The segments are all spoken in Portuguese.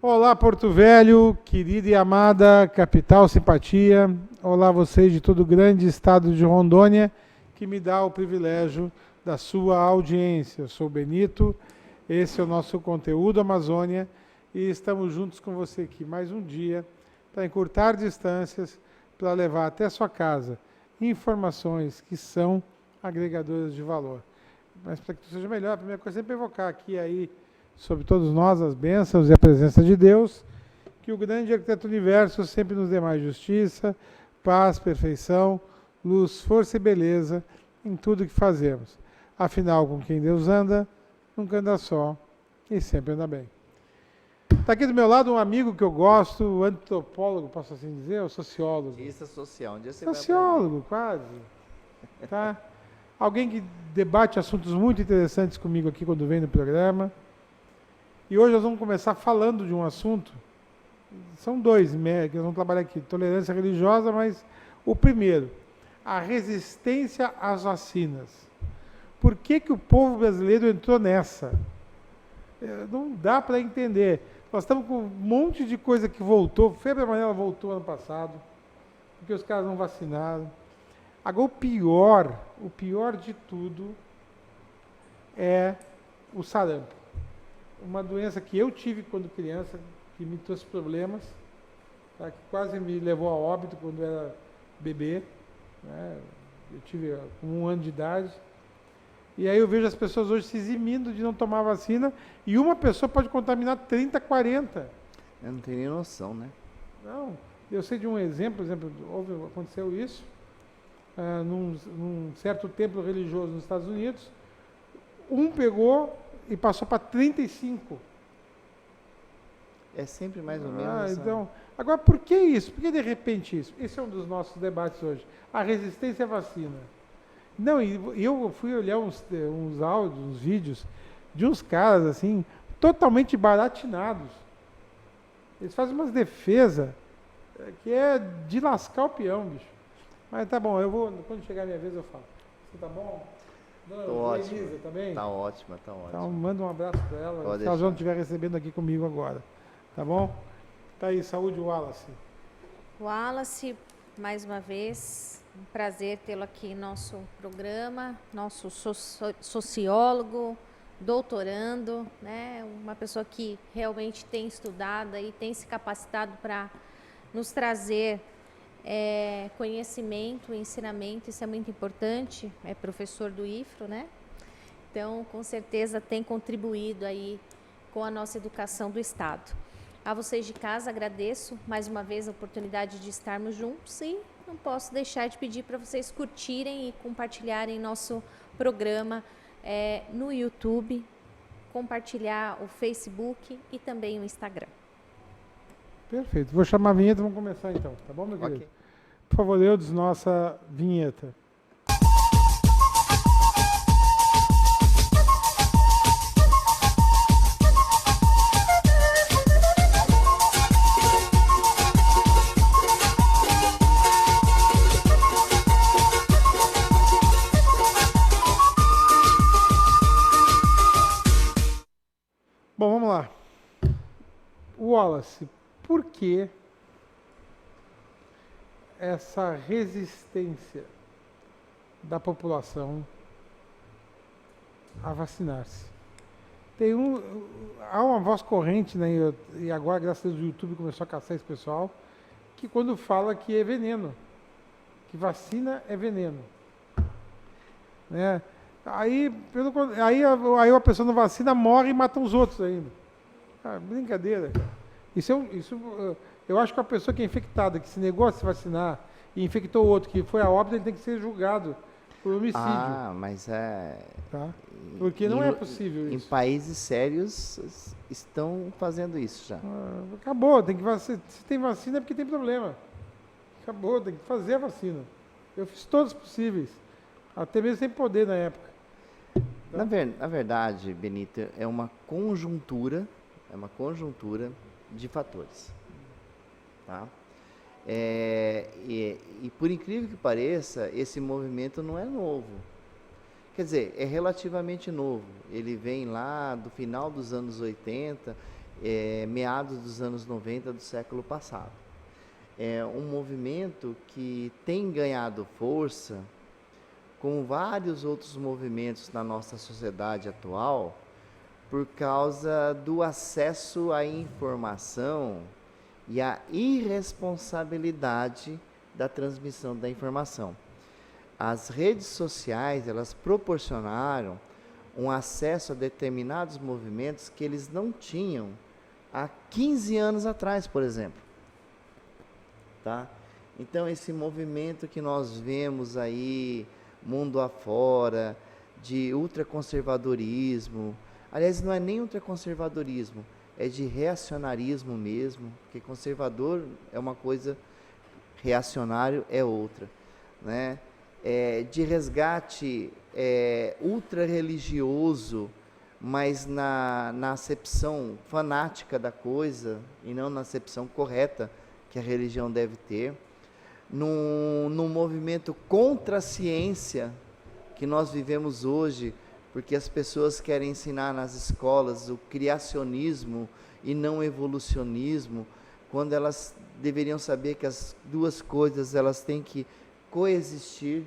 Olá, Porto Velho, querida e amada capital simpatia. Olá, vocês de todo o grande estado de Rondônia, que me dá o privilégio da sua audiência. Eu sou o Benito, esse é o nosso conteúdo Amazônia e estamos juntos com você aqui mais um dia para encurtar distâncias, para levar até sua casa informações que são agregadoras de valor. Mas para que seja melhor, a primeira coisa é sempre evocar aqui aí sobre todos nós as bênçãos e a presença de Deus, que o grande arquiteto do universo sempre nos dê mais justiça, paz, perfeição, luz, força e beleza em tudo que fazemos. Afinal, com quem Deus anda, nunca anda só e sempre anda bem. Está aqui do meu lado um amigo que eu gosto, o antropólogo, posso assim dizer, ou sociólogo? Cientista social, onde você Sociólogo, quase. Tá? Alguém que debate assuntos muito interessantes comigo aqui quando vem no programa. E hoje nós vamos começar falando de um assunto, são dois que nós vamos trabalhar aqui, tolerância religiosa, mas o primeiro, a resistência às vacinas. Por que o povo brasileiro entrou nessa? Não dá para entender. Nós estamos com um monte de coisa que voltou, febre amarela voltou ano passado, porque os caras não vacinaram. Agora o pior de tudo é o sarampo. Uma doença que eu tive quando criança, que me trouxe problemas, tá? Que quase me levou a óbito quando eu era bebê, né? Eu tive com 1 ano de idade. E aí eu vejo as pessoas hoje se eximindo de não tomar vacina e uma pessoa pode contaminar 30, 40. Eu não tenho nem noção, né? Não, eu sei de um exemplo, aconteceu isso, num certo templo religioso nos Estados Unidos, um pegou e passou para 35. É sempre mais ou menos. Então, agora, por que isso? Por que de repente isso? Esse é um dos nossos debates hoje. A resistência à vacina. Não, e eu fui olhar uns áudios, uns vídeos de uns caras assim, totalmente baratinados. Eles fazem umas defesas que é de lascar o peão, bicho. Mas tá bom, quando chegar a minha vez eu falo. Você tá bom? Tô ótimo. Elisa, também? Tá ótima, tá ótima. Então, manda um abraço para ela, Pode se ela já não deixar. estiver recebendo aqui comigo agora. Tá bom? Tá aí, saúde, Wallace. Wallace, mais uma vez, um prazer tê-lo aqui em nosso programa, nosso sociólogo, doutorando, né? Uma pessoa que realmente tem estudado e tem se capacitado para nos trazer conhecimento, ensinamento, isso é muito importante, é professor do IFRO, né? Então, com certeza tem contribuído aí com a nossa educação do Estado. A vocês de casa, agradeço mais uma vez a oportunidade de estarmos juntos e não posso deixar de pedir para vocês curtirem e compartilharem nosso programa no YouTube, compartilhar o Facebook e também o Instagram. Perfeito. Vou chamar a vinheta e vamos começar então, tá bom, meu querido? Ok. Por favor, Eudes, nossa vinheta. Bom, vamos lá. Wallace, por que essa resistência da população a vacinar-se? Há uma voz corrente, né, e agora, graças a Deus, o YouTube começou a caçar esse pessoal, que quando fala que é veneno, que vacina é veneno. Né? Aí a pessoa não vacina, morre e mata os outros ainda. Brincadeira. Eu acho que a pessoa que é infectada, que se negou a se vacinar e infectou o outro, que foi a óbito, ele tem que ser julgado por homicídio. Mas Tá? Porque não é possível em isso. países sérios estão fazendo isso já. Acabou, tem que vacinar. Se tem vacina é porque tem problema. Acabou, tem que fazer a vacina. Eu fiz todos os possíveis. Até mesmo sem poder na época. Na verdade, Benito, é uma conjuntura de fatores. Tá? E por incrível que pareça, esse movimento não é novo. Quer dizer, é relativamente novo. Ele vem lá do final dos anos 80. meados dos anos 90 do século passado. É um movimento que tem ganhado força, como vários outros movimentos na nossa sociedade atual, por causa do acesso à informação e a irresponsabilidade da transmissão da informação. As redes sociais, elas proporcionaram um acesso a determinados movimentos que eles não tinham há 15 anos atrás, por exemplo. Tá? Então, esse movimento que nós vemos aí, mundo afora, de ultraconservadorismo, aliás, não é nem ultraconservadorismo, é de reacionarismo mesmo, porque conservador é uma coisa, reacionário é outra, né? De resgate ultra-religioso, mas na acepção fanática da coisa e não na acepção correta que a religião deve ter, num movimento contra a ciência que nós vivemos hoje, porque as pessoas querem ensinar nas escolas o criacionismo e não o evolucionismo, quando elas deveriam saber que as duas coisas elas têm que coexistir,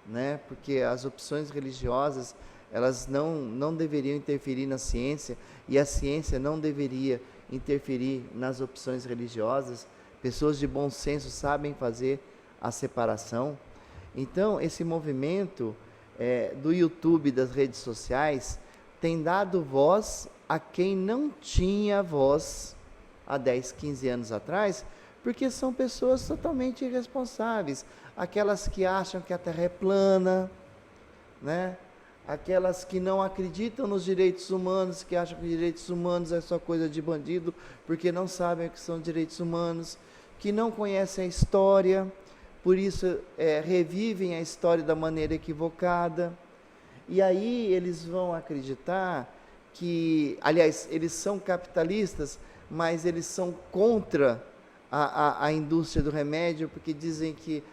né? Porque as opções religiosas elas não deveriam interferir na ciência e a ciência não deveria interferir nas opções religiosas. Pessoas de bom senso sabem fazer a separação. Então, esse movimento do YouTube, das redes sociais, tem dado voz a quem não tinha voz há 10, 15 anos atrás, porque são pessoas totalmente irresponsáveis. Aquelas que acham que a Terra é plana, né? Aquelas que não acreditam nos direitos humanos, que acham que direitos humanos é só coisa de bandido, porque não sabem o que são direitos humanos, que não conhecem a história, por isso revivem a história da maneira equivocada. E aí eles vão acreditar que, aliás, eles são capitalistas, mas eles são contra a indústria do remédio, porque dizem que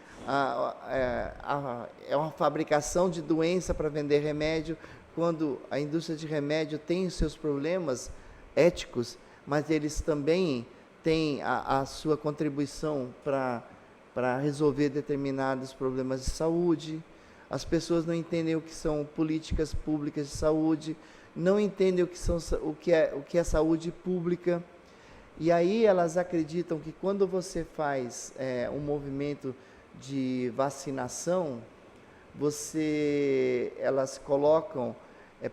é uma fabricação de doença para vender remédio, quando a indústria de remédio tem os seus problemas éticos, mas eles também têm a sua contribuição para resolver determinados problemas de saúde. As pessoas não entendem o que são políticas públicas de saúde, não entendem o que é saúde pública. E aí elas acreditam que quando você faz um movimento de vacinação, elas colocam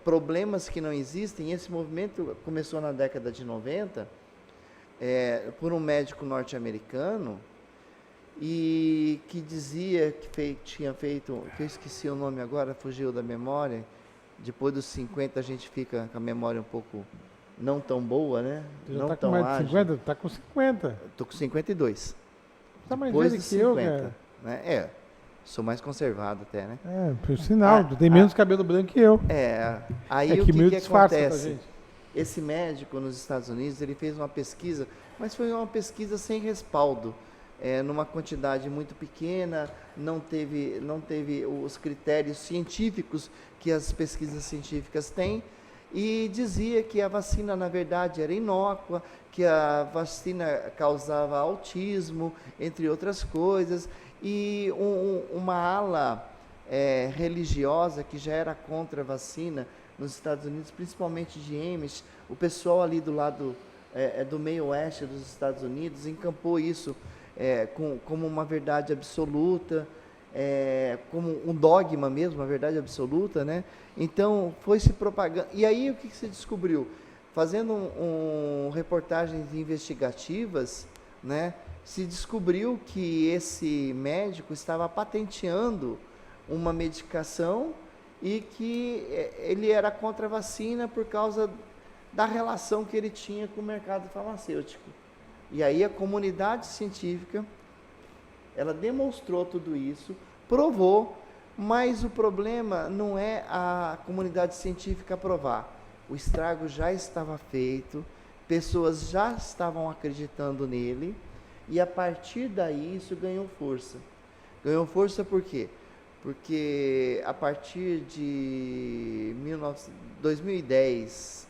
problemas que não existem. Esse movimento começou na década de 90, por um médico norte-americano, e que dizia que tinha feito, que eu esqueci o nome agora, fugiu da memória. Depois dos 50 a gente fica com a memória um pouco não tão boa, né? Você já não tá tão com mais de ágil. 50? Tá com 50. Tô com 52. Tá mais Depois velho dos que eu, 50, cara. né? Sou mais conservado até, né? Por sinal, tem menos cabelo branco que eu. Aí o que meio que disfarça, tá, acontece? gente? Esse médico nos Estados Unidos, ele fez uma pesquisa, mas foi uma pesquisa sem respaldo, numa quantidade muito pequena, não teve os critérios científicos que as pesquisas científicas têm, e dizia que a vacina, na verdade, era inócua, que a vacina causava autismo, entre outras coisas, e uma ala religiosa que já era contra a vacina nos Estados Unidos, principalmente de Amish, o pessoal ali do lado do meio oeste dos Estados Unidos encampou isso como uma verdade absoluta, como um dogma mesmo, uma verdade absoluta, né? Então foi se propagando. E aí o que se descobriu? Fazendo reportagens investigativas, né? Se descobriu que esse médico estava patenteando uma medicação e que ele era contra a vacina por causa da relação que ele tinha com o mercado farmacêutico. E aí a comunidade científica, ela demonstrou tudo isso, provou, mas o problema não é a comunidade científica provar. O estrago já estava feito, pessoas já estavam acreditando nele, e a partir daí isso ganhou força. Ganhou força por quê? Porque a partir de 2010,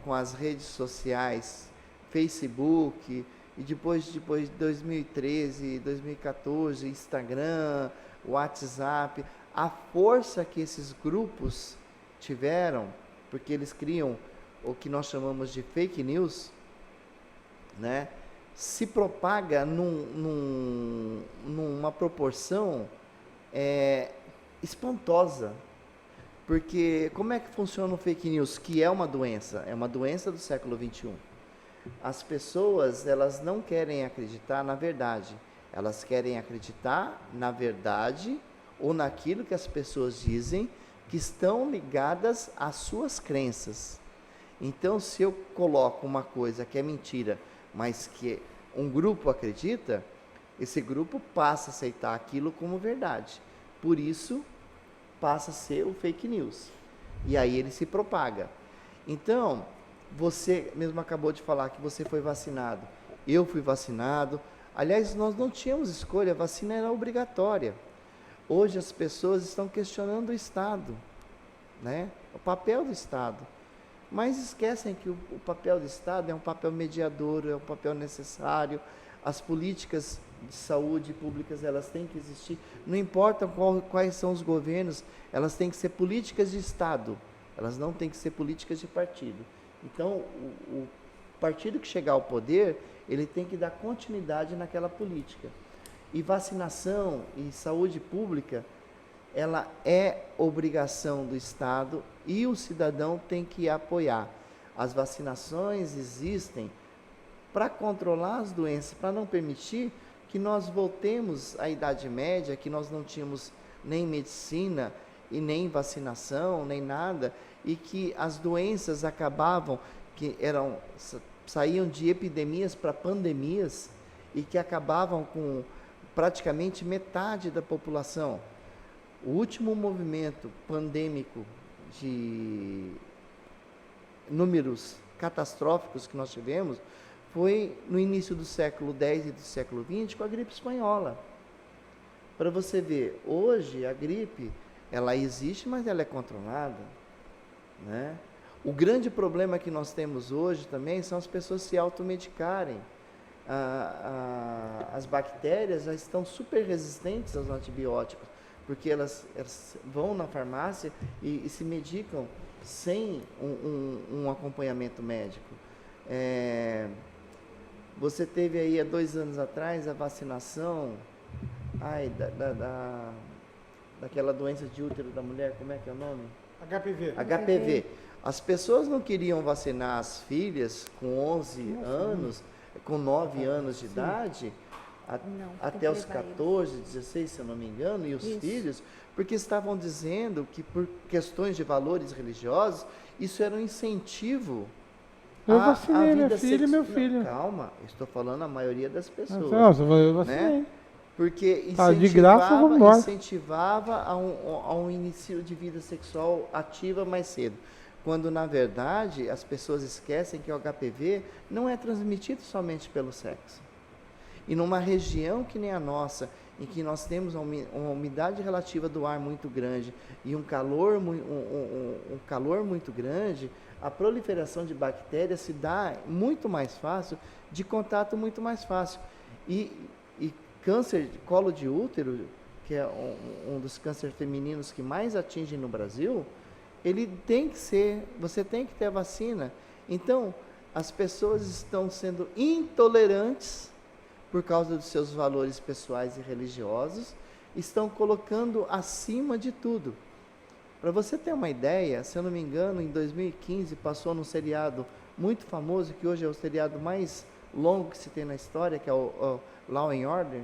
com as redes sociais, Facebook, e depois de 2013, 2014, Instagram, WhatsApp, a força que esses grupos tiveram, porque eles criam o que nós chamamos de fake news, né? Se propaga numa proporção espantosa. Porque como é que funciona o fake news? Que é uma doença do século XXI. As pessoas, elas não querem acreditar na verdade, elas querem acreditar na verdade ou naquilo que as pessoas dizem que estão ligadas às suas crenças. Então, se eu coloco uma coisa que é mentira, mas que um grupo acredita, esse grupo passa a aceitar aquilo como verdade. Por isso, passa a ser o fake news. E aí ele se propaga. Então, você mesmo acabou de falar que você foi vacinado. Eu fui vacinado. Aliás, nós não tínhamos escolha, a vacina era obrigatória. Hoje as pessoas estão questionando o Estado, né? O papel do Estado. Mas esquecem que o papel do Estado é um papel mediador, é um papel necessário. As políticas de saúde públicas, elas têm que existir. Não importa quais são os governos, elas têm que ser políticas de Estado. Elas não têm que ser políticas de partido. Então, o partido que chegar ao poder, ele tem que dar continuidade naquela política. E vacinação e saúde pública, ela é obrigação do Estado e o cidadão tem que apoiar. As vacinações existem para controlar as doenças, para não permitir que nós voltemos à Idade Média, que nós não tínhamos nem medicina e nem vacinação, nem nada, e que as doenças acabavam, saíam de epidemias para pandemias e que acabavam com praticamente metade da população. O último movimento pandêmico de números catastróficos que nós tivemos foi no início do século X e do século XX com a gripe espanhola. Para você ver, hoje a gripe, ela existe, mas ela é controlada, né? O grande problema que nós temos hoje também são as pessoas se automedicarem. As bactérias já estão super resistentes aos antibióticos, porque elas vão na farmácia e se medicam sem um acompanhamento médico. Você teve aí há 2 anos atrás a vacinação daquela doença de útero da mulher, como é que é o nome? HPV. As pessoas não queriam vacinar as filhas com 11 anos, com 9 anos de idade, até os 14, 16, se eu não me engano, e os filhos, porque estavam dizendo que por questões de valores religiosos, isso era um incentivo. Eu vacinei minha filha e meu filho. Não, calma, eu estou falando a maioria das pessoas. Eu vacinei. Né? Porque incentivava a um início de vida sexual ativa mais cedo. Quando, na verdade, as pessoas esquecem que o HPV não é transmitido somente pelo sexo. E numa região que nem a nossa, em que nós temos uma umidade relativa do ar muito grande e um calor muito grande, a proliferação de bactérias se dá muito mais fácil, de contato muito mais fácil. E câncer de colo de útero, que é um dos cânceres femininos que mais atingem no Brasil, você tem que ter a vacina. Então, as pessoas estão sendo intolerantes por causa dos seus valores pessoais e religiosos, estão colocando acima de tudo. Para você ter uma ideia, se eu não me engano, em 2015 passou num seriado muito famoso, que hoje é o seriado mais longo que se tem na história, que é o Law and Order.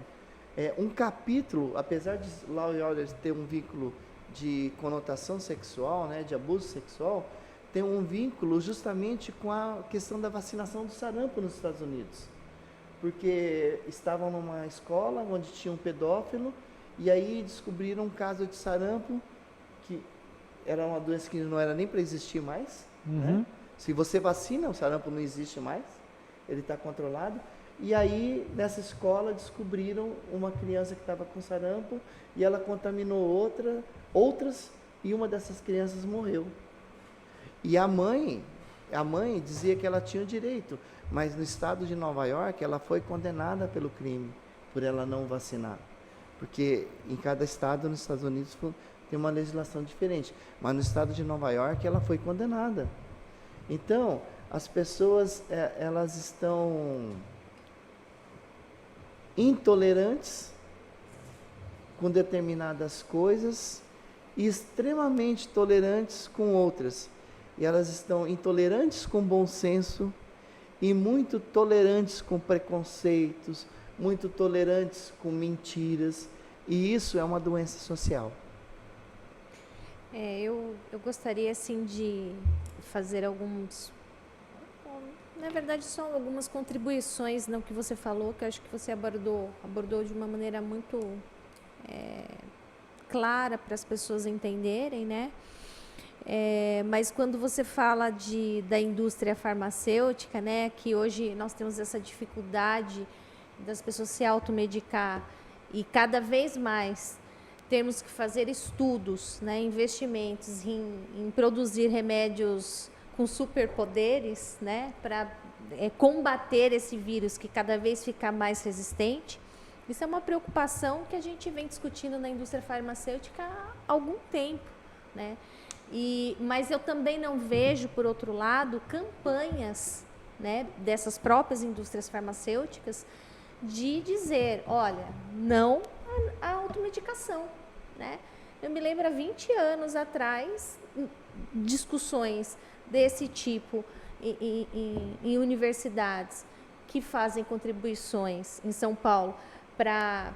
Um capítulo, apesar de Law and Order ter um vínculo de conotação sexual, né, de abuso sexual, tem um vínculo justamente com a questão da vacinação do sarampo nos Estados Unidos. Porque estavam numa escola onde tinha um pedófilo e aí descobriram um caso de sarampo, que era uma doença que não era nem para existir mais. Né? Se você vacina, o sarampo não existe mais, ele está controlado. E aí, nessa escola, descobriram uma criança que estava com sarampo e ela contaminou outras, e uma dessas crianças morreu. E a mãe A mãe dizia que ela tinha o direito, mas no estado de Nova York ela foi condenada pelo crime, por ela não vacinar. Porque em cada estado, nos Estados Unidos, tem uma legislação diferente. Mas no estado de Nova York ela foi condenada. Então, as pessoas, elas estão intolerantes com determinadas coisas e extremamente tolerantes com outras. E elas estão intolerantes com bom senso e muito tolerantes com preconceitos, muito tolerantes com mentiras. E isso é uma doença social. Eu gostaria, assim, de fazer alguns... Na verdade, são algumas contribuições no que você falou, que eu acho que você abordou de uma maneira muito clara para as pessoas entenderem, né? Mas quando você fala da indústria farmacêutica, né, que hoje nós temos essa dificuldade das pessoas se automedicar e cada vez mais temos que fazer estudos, né, investimentos em produzir remédios com superpoderes, né, para combater esse vírus que cada vez fica mais resistente. Isso é uma preocupação que a gente vem discutindo na indústria farmacêutica há algum tempo, né? Mas eu também não vejo, por outro lado, campanhas, né, dessas próprias indústrias farmacêuticas de dizer, olha, não à automedicação, né? Eu me lembro há 20 anos atrás, discussões desse tipo em universidades que fazem contribuições em São Paulo para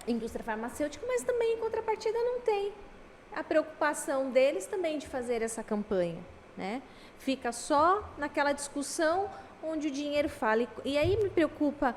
a indústria farmacêutica, mas também em contrapartida não tem a preocupação deles também de fazer essa campanha, né? Fica só naquela discussão onde o dinheiro fala. E aí me preocupa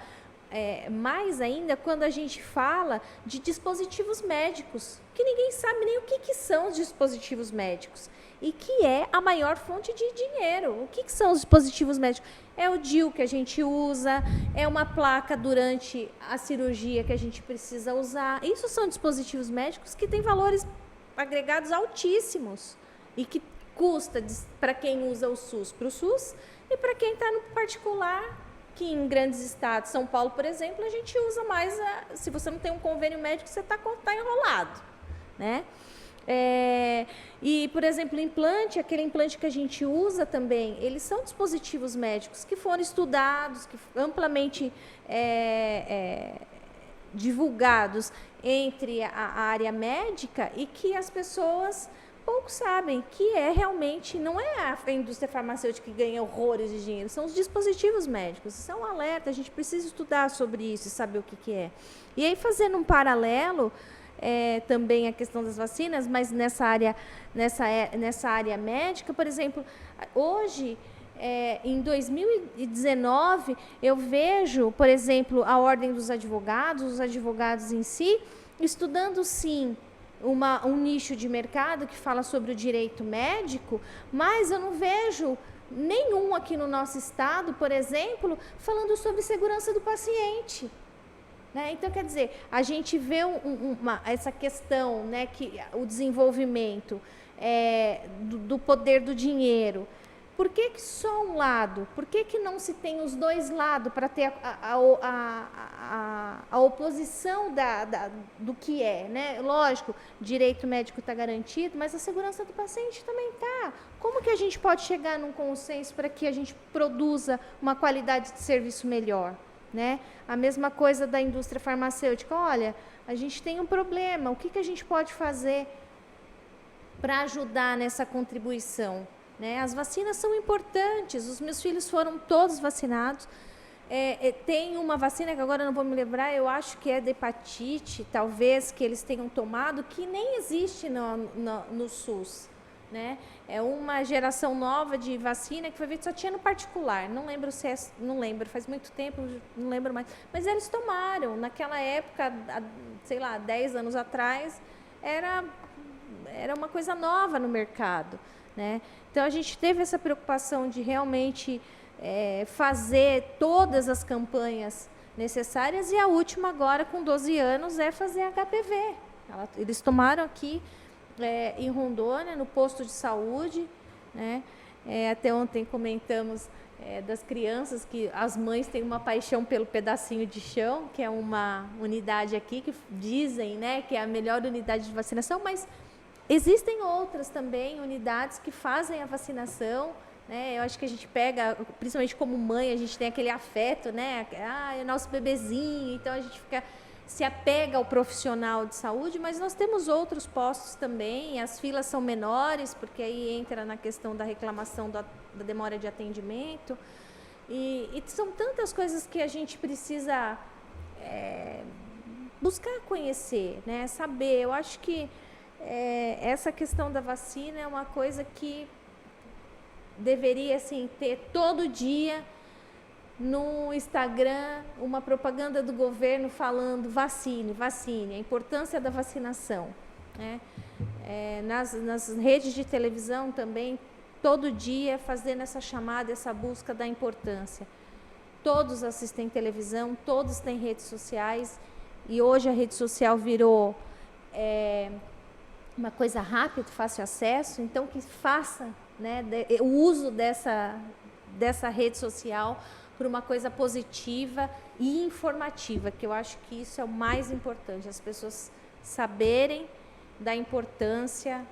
mais ainda quando a gente fala de dispositivos médicos, que ninguém sabe nem o que são os dispositivos médicos e que é a maior fonte de dinheiro. O que são os dispositivos médicos? É o DIU que a gente usa, é uma placa durante a cirurgia que a gente precisa usar. Isso são dispositivos médicos que têm valores agregados altíssimos e que custa para quem usa o SUS para o SUS e para quem está no particular, que em grandes estados, São Paulo, por exemplo, a gente usa mais, se você não tem um convênio médico, você está enrolado, né? E, por exemplo, aquele implante que a gente usa também, eles são dispositivos médicos que foram estudados, que amplamente divulgados entre a área médica e que as pessoas pouco sabem que realmente, não é a indústria farmacêutica que ganha horrores de dinheiro, são os dispositivos médicos. Isso é um alerta, a gente precisa estudar sobre isso e saber o que é. E aí, fazendo um paralelo, também a questão das vacinas, mas nessa área médica, por exemplo, hoje, em 2019, eu vejo, por exemplo, a Ordem dos Advogados, os advogados em si, estudando, sim, um nicho de mercado que fala sobre o direito médico, mas eu não vejo nenhum aqui no nosso estado, por exemplo, falando sobre segurança do paciente. Né? Então, quer dizer, a gente vê essa questão, né, que o desenvolvimento do poder do dinheiro. Por que só um lado? Por que não se tem os dois lados para ter a oposição do que é? Né? Lógico, direito médico está garantido, mas a segurança do paciente também está. Como que a gente pode chegar num consenso para que a gente produza uma qualidade de serviço melhor? Né? A mesma coisa da indústria farmacêutica. Olha, a gente tem um problema, o que a gente pode fazer para ajudar nessa contribuição? Né? As vacinas são importantes, os meus filhos foram todos vacinados. Tem uma vacina que agora não vou me lembrar, eu acho que é de hepatite, talvez, que eles tenham tomado, que nem existe no SUS. Né? É uma geração nova de vacina que foi feita, só tinha no particular. Não lembro se não lembro, faz muito tempo, não lembro mais. Mas eles tomaram, naquela época, sei lá, 10 anos atrás, era uma coisa nova no mercado. Né? Então, a gente teve essa preocupação de realmente fazer todas as campanhas necessárias, e a última agora, com 12 anos, é fazer HPV. Eles tomaram aqui em Rondônia, no posto de saúde, né? Até ontem comentamos das crianças, que as mães têm uma paixão pelo pedacinho de chão, que é uma unidade aqui, que dizem, né, que é a melhor unidade de vacinação, mas existem outras também, unidades que fazem a vacinação, né? Eu acho que a gente pega, principalmente como mãe, a gente tem aquele afeto, né? É o nosso bebezinho, então a gente se apega ao profissional de saúde, mas nós temos outros postos também, as filas são menores, porque aí entra na questão da reclamação da demora de atendimento, e são tantas coisas que a gente precisa buscar conhecer, né? Saber. Eu acho que essa questão da vacina é uma coisa que deveria, assim, ter todo dia no Instagram uma propaganda do governo falando vacine, vacine, a importância da vacinação, né? Nas redes de televisão também, todo dia fazendo essa chamada, essa busca da importância. Todos assistem televisão, todos têm redes sociais, e hoje a rede social virou uma coisa rápida, fácil acesso, então que faça, né, o uso dessa rede social por uma coisa positiva e informativa, que eu acho que isso é o mais importante, as pessoas saberem da importância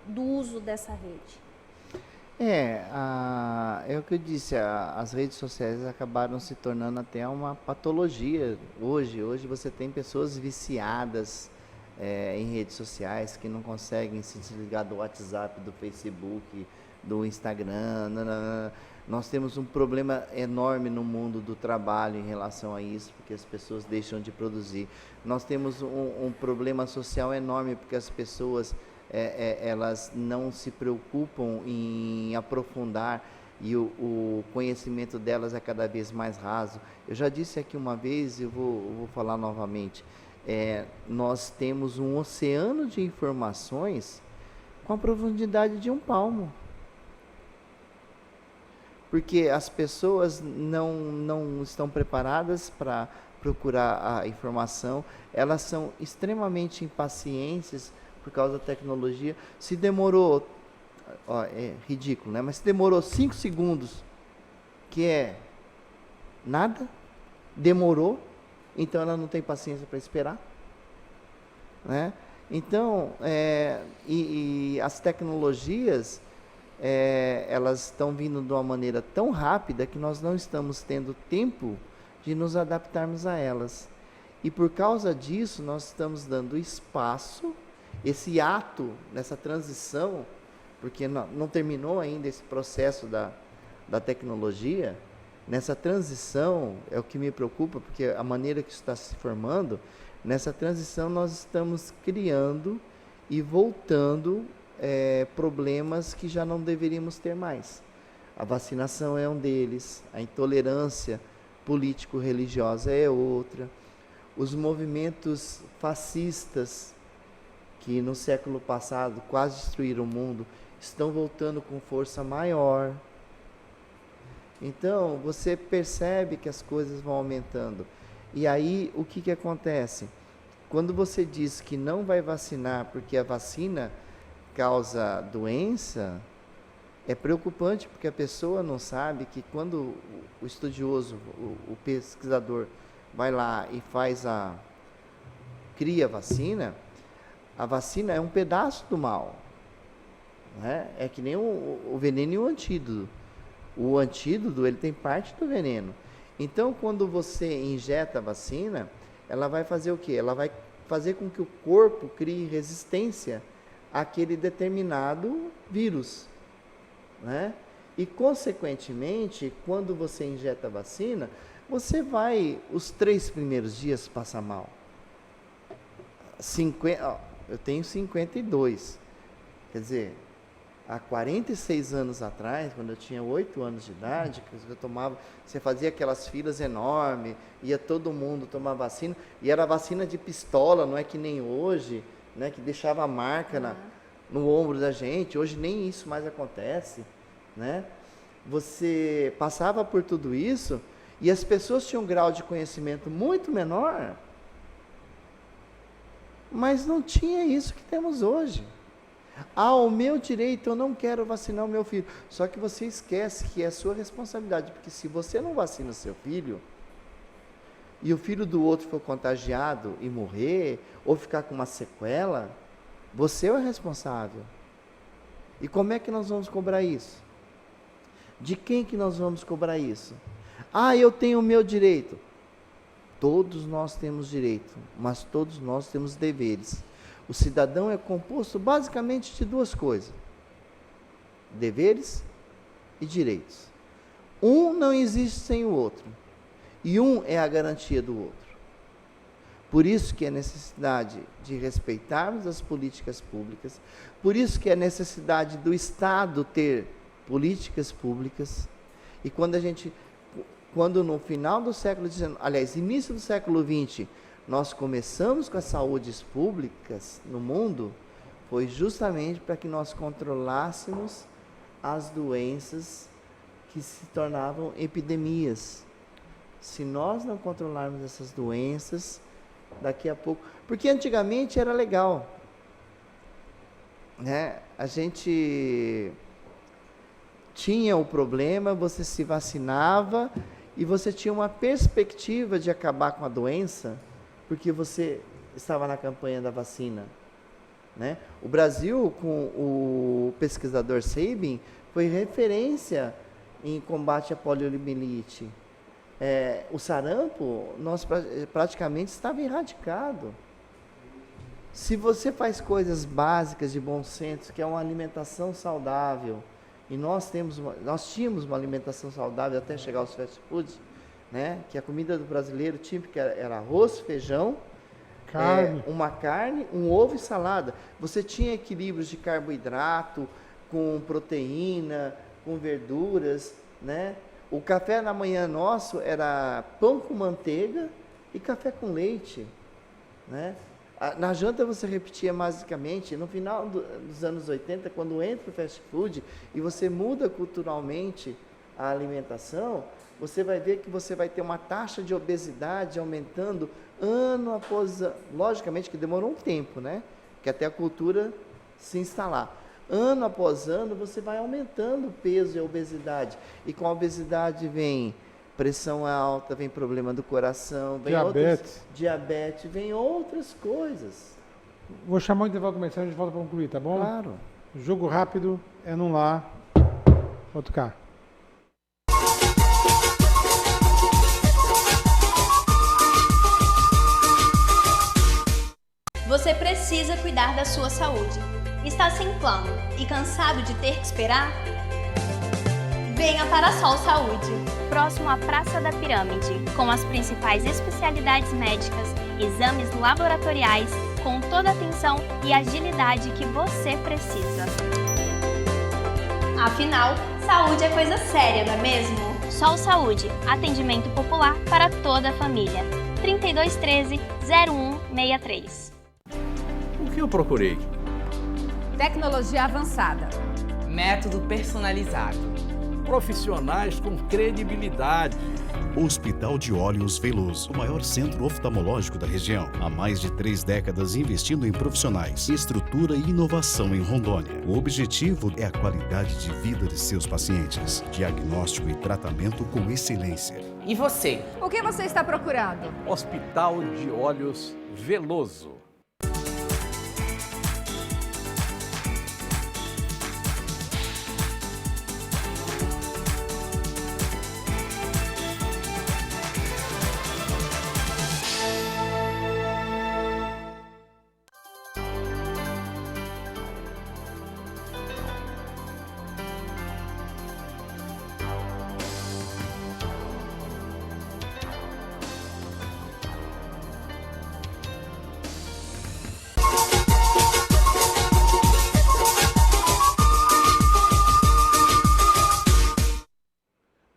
do uso dessa rede. É o que eu disse, as redes sociais acabaram se tornando até uma patologia. Hoje você tem pessoas viciadas em redes sociais que não conseguem se desligar do WhatsApp, do Facebook, do Instagram. Nós temos um problema enorme no mundo do trabalho em relação a isso, porque as pessoas deixam de produzir. Nós temos um problema social enorme, porque as pessoas elas não se preocupam em aprofundar, e o conhecimento delas é cada vez mais raso. Eu já disse aqui uma vez, eu vou falar novamente, nós temos um oceano de informações com a profundidade de um palmo. Porque as pessoas não estão preparadas para procurar a informação, elas são extremamente impacientes por causa da tecnologia. Se demorou, é ridículo, né? Mas se demorou 5 segundos, que é nada, demorou, então ela não tem paciência para esperar, né? Então, e as tecnologias, elas estão vindo de uma maneira tão rápida que nós não estamos tendo tempo de nos adaptarmos a elas. E por causa disso, nós estamos dando espaço, esse ato, nessa transição, porque não terminou ainda esse processo da tecnologia. Nessa transição, é o que me preocupa, porque a maneira que isso está se formando, nessa transição nós estamos criando e voltando problemas que já não deveríamos ter mais. A vacinação é um deles, a intolerância político-religiosa é outra, os movimentos fascistas, que no século passado quase destruíram o mundo, estão voltando com força maior. Então, você percebe que as coisas vão aumentando. E aí, o que acontece? Quando você diz que não vai vacinar porque a vacina causa doença, é preocupante, porque a pessoa não sabe que quando o estudioso, o pesquisador, vai lá e cria a vacina é um pedaço do mal, né? É que nem o veneno e o antídoto. O antídoto, ele tem parte do veneno. Então, quando você injeta a vacina, ela vai fazer o quê? Ela vai fazer com que o corpo crie resistência àquele determinado vírus, né? E, consequentemente, quando você injeta a vacina, você vai, os 3 primeiros dias, passar mal. Eu tenho 52. Quer dizer, há 46 anos atrás, quando eu tinha 8 anos de idade, você fazia aquelas filas enormes, ia todo mundo tomar vacina, e era vacina de pistola, não é que nem hoje, né, que deixava a marca no ombro da gente. Hoje nem isso mais acontece, né? Você passava por tudo isso, e as pessoas tinham um grau de conhecimento muito menor, mas não tinha isso que temos hoje. O meu direito, eu não quero vacinar o meu filho. Só que você esquece que é sua responsabilidade, porque se você não vacina o seu filho, e o filho do outro for contagiado e morrer, ou ficar com uma sequela, você é o responsável. E como é que nós vamos cobrar isso? De quem que nós vamos cobrar isso? Eu tenho o meu direito. Todos nós temos direito, mas todos nós temos deveres. O cidadão é composto basicamente de duas coisas: deveres e direitos. Um não existe sem o outro, e um é a garantia do outro. Por isso que é necessidade de respeitarmos as políticas públicas, por isso que é necessidade do Estado ter políticas públicas. E quando no final do século XIX, aliás, início do século XX, nós começamos com as saúdes públicas no mundo, foi justamente para que nós controlássemos as doenças que se tornavam epidemias. Se nós não controlarmos essas doenças, daqui a pouco... Porque antigamente era legal, né? A gente tinha o problema, você se vacinava e você tinha uma perspectiva de acabar com a doença, porque você estava na campanha da vacina, né? O Brasil, com o pesquisador Sabin, foi referência em combate à poliomielite. O sarampo, nós praticamente estava erradicado. Se você faz coisas básicas de bom senso, que é uma alimentação saudável, e nós tínhamos uma alimentação saudável até chegar aos fast foods, né? Que a comida do brasileiro típica era arroz, feijão, uma carne, um ovo e salada. Você tinha equilíbrios de carboidrato, com proteína, com verduras, né? O café da manhã nosso era pão com manteiga e café com leite, né? Na janta você repetia basicamente, no final dos anos 80, quando entra o fast food e você muda culturalmente a alimentação, você vai ver que você vai ter uma taxa de obesidade aumentando ano após ano. Logicamente que demorou um tempo, né? Que até a cultura se instalar. Ano após ano você vai aumentando o peso e a obesidade. E com a obesidade vem pressão alta, vem problema do coração, vem diabetes, vem outras coisas. Vou chamar o intervalo comercial e a gente volta para concluir, tá bom? Claro. Jogo rápido, é num lá. Vou tocar. Você precisa cuidar da sua saúde. Está sem plano e cansado de ter que esperar? Venha para a Sol Saúde, próximo à Praça da Pirâmide, com as principais especialidades médicas, exames laboratoriais, com toda a atenção e agilidade que você precisa. Afinal, saúde é coisa séria, não é mesmo? Sol Saúde, atendimento popular para toda a família. 3213-0163. O que eu procurei? Tecnologia avançada. Método personalizado. Profissionais com credibilidade. Hospital de Olhos Veloso, o maior centro oftalmológico da região. Há mais de 3 décadas investindo em profissionais, estrutura e inovação em Rondônia. O objetivo é a qualidade de vida de seus pacientes. Diagnóstico e tratamento com excelência. E você? O que você está procurando? Hospital de Olhos Veloso.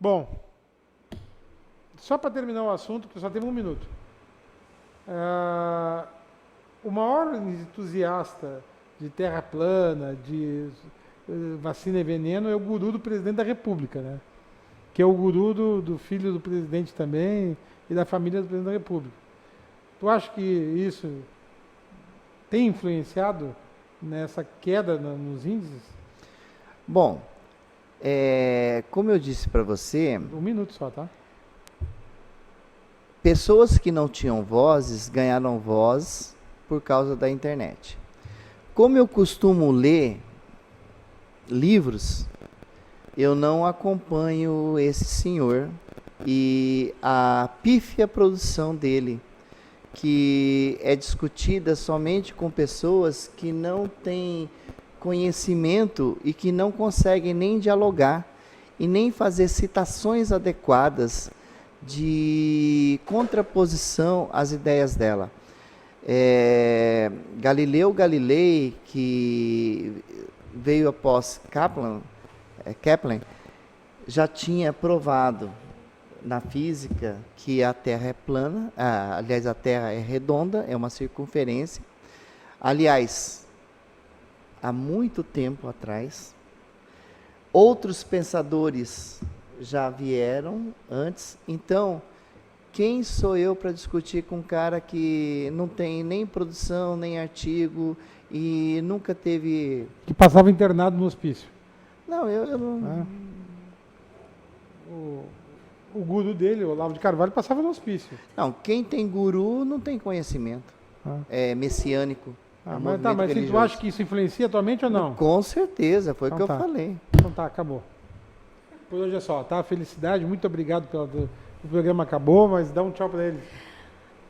Bom, só para terminar o assunto, porque só temos 1 minuto. O maior entusiasta de terra plana, de vacina e veneno, é o guru do presidente da República, né? Que é o guru do filho do presidente também e da família do presidente da República. Tu acha que isso tem influenciado nessa queda nos índices? Bom, como eu disse para você, 1 minuto só, tá? pessoas que não tinham vozes ganharam voz por causa da internet. Como eu costumo ler livros, eu não acompanho esse senhor e a pífia produção dele, que é discutida somente com pessoas que não têm conhecimento e que não conseguem nem dialogar e nem fazer citações adequadas de contraposição às ideias dela. Galileu Galilei, que veio após Kepler, já tinha provado na física que a Terra é plana, aliás, a Terra é redonda, é uma circunferência. Aliás, há muito tempo atrás, outros pensadores já vieram antes. Então, quem sou eu para discutir com um cara que não tem nem produção, nem artigo e nunca teve... Que passava internado no hospício. Não, eu não... O guru dele, o Olavo de Carvalho, passava no hospício. Não, quem tem guru não tem conhecimento. É messiânico. Mas tu acha que isso influencia atualmente ou não? Com certeza, foi o que eu falei. Então tá, acabou. Por hoje é só, tá? Felicidade, muito obrigado o programa acabou, mas dá um tchau para eles.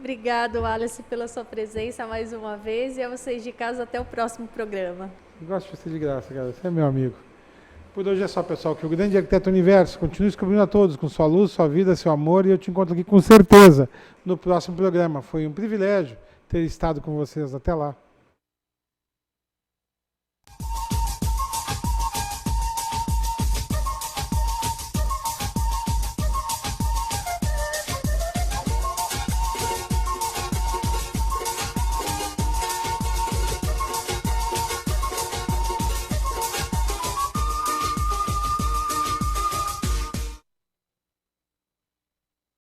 Obrigado, Wallace, pela sua presença mais uma vez e a vocês de casa até o próximo programa. Eu gosto de você de graça, cara. Você é meu amigo. Por hoje é só, pessoal, que o grande arquiteto universo continue descobrindo a todos com sua luz, sua vida, seu amor, e eu te encontro aqui com certeza no próximo programa. Foi um privilégio ter estado com vocês. Até lá.